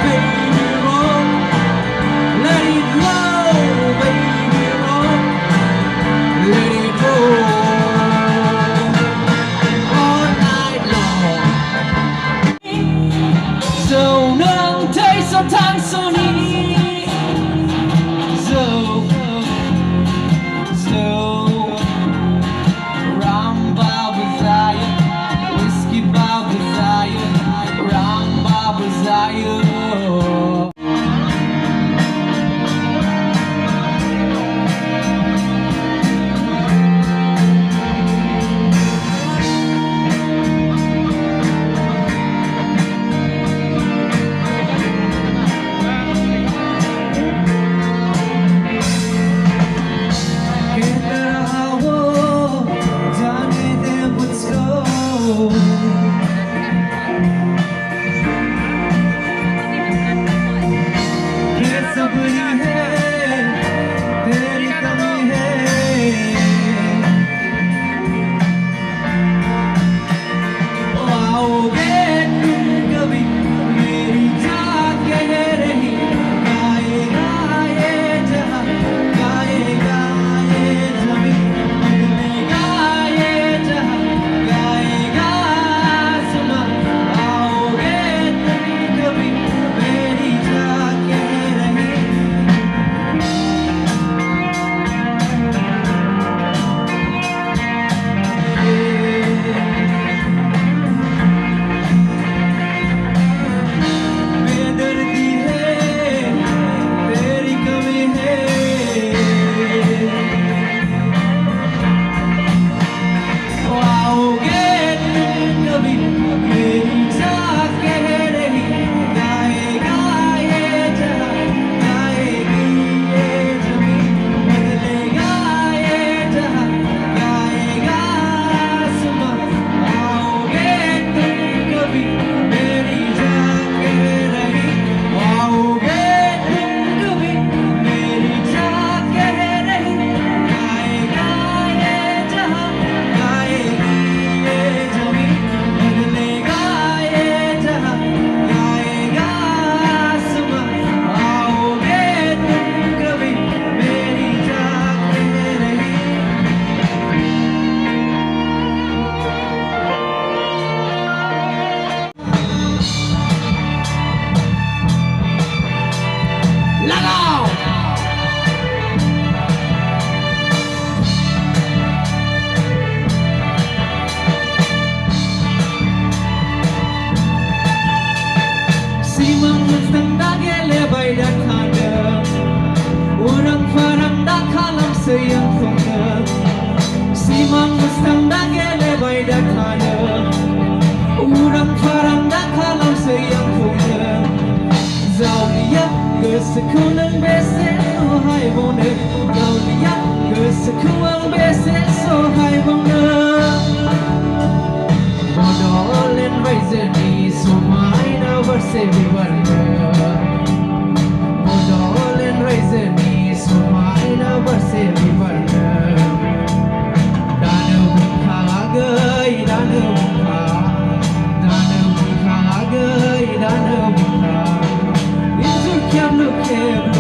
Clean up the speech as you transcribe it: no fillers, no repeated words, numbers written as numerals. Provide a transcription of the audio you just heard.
baby rock, let it roll, baby rock, let it roll all night long. Dẫu nắng thấy sao tháng sauนี้dẫu rum bao desire, whiskey bao desire, rum bao desire. Yang fungna simang mustanda gele bayda khana urang faranda khalam se yang fungna zawliya gesukunan bese so hai bone zawliya gesukuan bese so hai bone modolen raizeni so maina verse vivarna modolen raizeni so maina verse vivarna dana bukha gai dana bukha gai dana bukha inzu kyam look